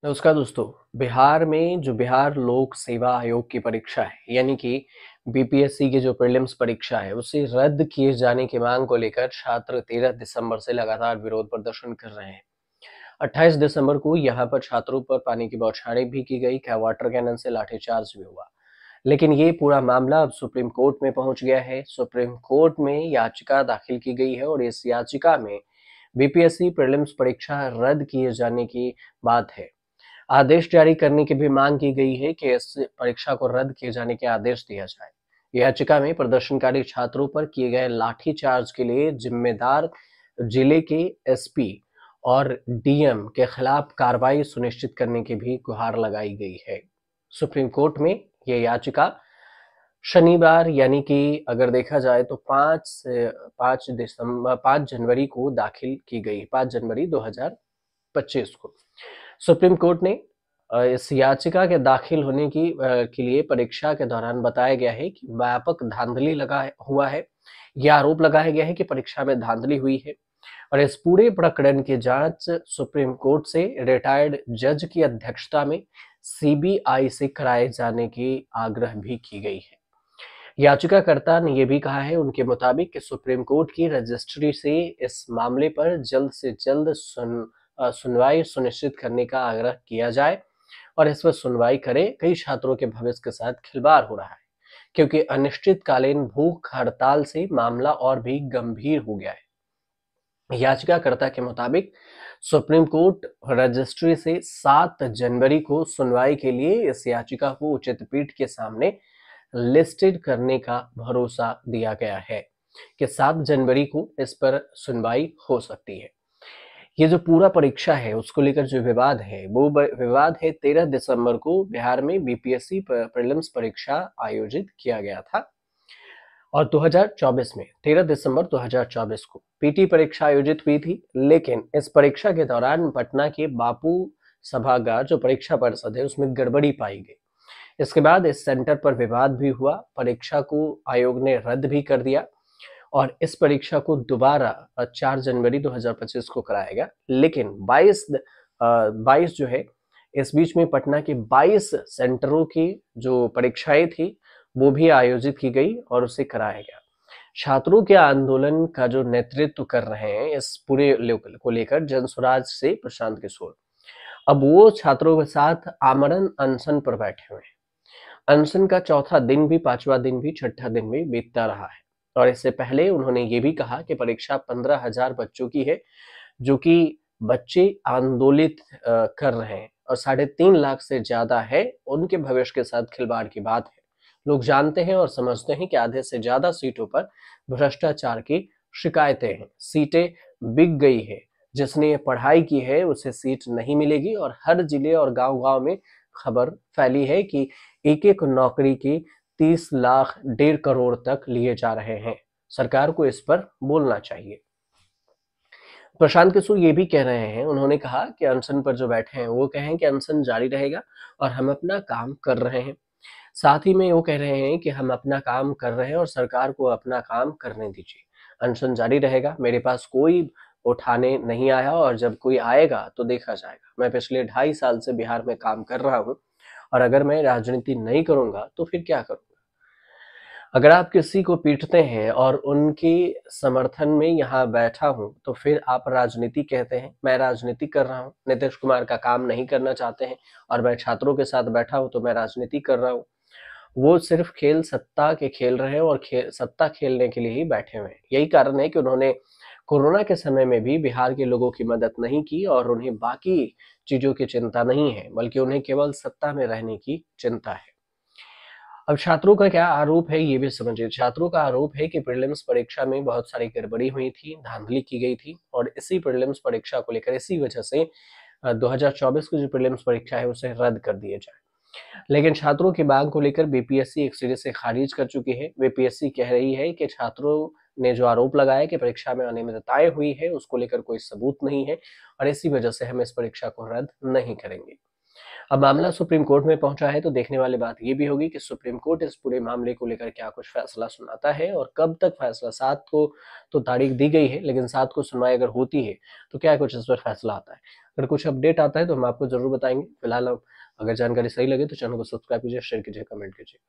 नमस्कार दोस्तों। बिहार में जो बिहार लोक सेवा आयोग की परीक्षा है यानी कि बीपीएससी की जो प्रीलिम्स परीक्षा है उसे रद्द किए जाने की मांग को लेकर छात्र 13 दिसंबर से लगातार विरोध प्रदर्शन कर रहे हैं। 28 दिसंबर को यहां पर छात्रों पर पानी की बौछारें भी की गई, वाटर कैनन से लाठीचार्ज भी हुआ। लेकिन ये पूरा मामला अब सुप्रीम कोर्ट में पहुंच गया है। सुप्रीम कोर्ट में याचिका दाखिल की गई है और इस याचिका में बीपीएससी प्रीलिम्स परीक्षा रद्द किए जाने की बात है। आदेश जारी करने की भी मांग की गई है कि इस परीक्षा को रद्द किए जाने के आदेश दिया जाए। याचिका में प्रदर्शनकारी छात्रों पर किए गए लाठीचार्ज के लिए जिम्मेदार जिले के एसपी और डीएम के खिलाफ कार्रवाई सुनिश्चित करने की भी गुहार लगाई गई है। सुप्रीम कोर्ट में यह याचिका शनिवार यानी कि अगर देखा जाए तो 5 जनवरी को दाखिल की गई, 5 जनवरी 2025 को। सुप्रीम कोर्ट ने इस याचिका के दाखिल होने के लिए परीक्षा के दौरान बताया गया है कि व्यापक धांधली लगा हुआ है। यह आरोप लगाया गया है कि परीक्षा में धांधली हुई है और इस पूरे प्रकरण की जांच सुप्रीम कोर्ट से रिटायर्ड जज की अध्यक्षता में सीबीआई से कराए जाने की आग्रह भी की गई है। याचिकाकर्ता ने यह भी कहा है उनके मुताबिक कि सुप्रीम कोर्ट की रजिस्ट्री से इस मामले पर जल्द से जल्द सुनवाई सुनिश्चित करने का आग्रह किया जाए और इस पर सुनवाई करे। कई छात्रों के भविष्य के साथ खिलवाड़ हो रहा है क्योंकि अनिश्चितकालीन भूख हड़ताल से मामला और भी गंभीर हो गया है। याचिकाकर्ता के मुताबिक सुप्रीम कोर्ट रजिस्ट्री से 7 जनवरी को सुनवाई के लिए इस याचिका को उचित पीठ के सामने लिस्टेड करने का भरोसा दिया गया है कि 7 जनवरी को इस पर सुनवाई हो सकती है। ये जो पूरा परीक्षा है उसको लेकर जो विवाद है वो विवाद है 13 दिसंबर को बिहार में बीपीएससी प्रीलिम्स परीक्षा आयोजित किया गया था और 2024 में 13 दिसंबर 2024 को पीटी परीक्षा आयोजित हुई थी। लेकिन इस परीक्षा के दौरान पटना के बापू सभागार जो परीक्षा परिषद है उसमें गड़बड़ी पाई गई। इसके बाद इस सेंटर पर विवाद भी हुआ, परीक्षा को आयोग ने रद्द भी कर दिया और इस परीक्षा को दोबारा 4 जनवरी 2025 को कराया गया। लेकिन 22 जो है इस बीच में पटना के 22 सेंटरों की जो परीक्षाएं थी वो भी आयोजित की गई और उसे कराया गया। छात्रों के आंदोलन का जो नेतृत्व कर रहे हैं इस पूरे को लेकर जनसुराज से प्रशांत किशोर, अब वो छात्रों के साथ आमरण अनशन पर बैठे हुए हैं। अनशन का चौथा दिन भी, 5वां दिन भी, छठा दिन भी बीतता रहा है और इससे पहले उन्होंने ये भी कहा कि परीक्षा 15,000 बच्चों की है जो कि बच्चे आंदोलित कर रहे हैं और 3.5 लाख से ज्यादा है, उनके भविष्य के साथ खिलवाड़ की बात है। लोग जानते हैं और समझते हैं कि आधे से ज्यादा सीटों पर भ्रष्टाचार की शिकायतें हैं, सीटें बिक गई है, जिसने ये पढ़ाई की है उसे सीट नहीं मिलेगी और हर जिले और गांव-गांव में खबर फैली है कि एक-एक नौकरी की 30 लाख 1.5 करोड़ तक लिए जा रहे हैं। सरकार को इस पर बोलना चाहिए। प्रशांत किशोर ये भी कह रहे हैं, उन्होंने कहा कि अनशन पर जो बैठे हैं वो कहें कि अनशन जारी रहेगा और हम अपना काम कर रहे हैं। साथ ही में वो कह रहे हैं कि हम अपना काम कर रहे हैं और सरकार को अपना काम करने दीजिए। अनशन जारी रहेगा, मेरे पास कोई उठाने नहीं आया और जब कोई आएगा तो देखा जाएगा। मैं पिछले 2.5 साल से बिहार में काम कर रहा हूँ और अगर मैं राजनीति नहीं करूंगा तो फिर क्या करूंगा। अगर आप किसी को पीटते हैं और उनके समर्थन में यहाँ बैठा हूं तो फिर आप राजनीति कहते हैं। मैं राजनीति कर रहा हूँ, नीतीश कुमार का काम नहीं करना चाहते हैं और मैं छात्रों के साथ बैठा हूं तो मैं राजनीति कर रहा हूँ। वो सिर्फ खेल सत्ता के खेल रहे हैं और सत्ता खेलने के लिए ही बैठे हुए हैं। यही कारण है कि उन्होंने कोरोना के समय में भी बिहार के लोगों की मदद नहीं की और उन्हें बाकी चीजों की चिंता नहीं है, बल्कि उन्हें केवल सत्ता में रहने की चिंता है। अब छात्रों का क्या आरोप है ये भी समझिए। छात्रों का आरोप है कि प्रीलिम्स परीक्षा में बहुत सारी गड़बड़ी हुई थी, धांधली की गई थी और इसी प्रीलिम्स परीक्षा को लेकर इसी वजह से 2024 की जो प्रीलिम्स परीक्षा है उसे रद्द कर दिया जाए। लेकिन छात्रों की मांग को लेकर बीपीएससी एक सिरे से खारिज कर चुकी है। बीपीएससी कह रही है कि छात्रों ने जो आरोप लगाया कि परीक्षा में अनियमितताएं हुई है उसको लेकर कोई सबूत नहीं है और इसी वजह से हम इस परीक्षा को रद्द नहीं करेंगे। अब मामला सुप्रीम कोर्ट में पहुंचा है तो देखने वाली बात ये भी होगी कि सुप्रीम कोर्ट इस पूरे मामले को लेकर क्या कुछ फैसला सुनाता है और कब तक फैसला। 7 को तो तारीख दी गई है, लेकिन 7 को सुनवाई अगर होती है तो क्या कुछ इस पर फैसला आता है। अगर कुछ अपडेट आता है तो हम आपको जरूर बताएंगे। फिलहाल अगर जानकारी सही लगे तो चैनल को सब्सक्राइब कीजिए, शेयर कीजिए, कमेंट कीजिए।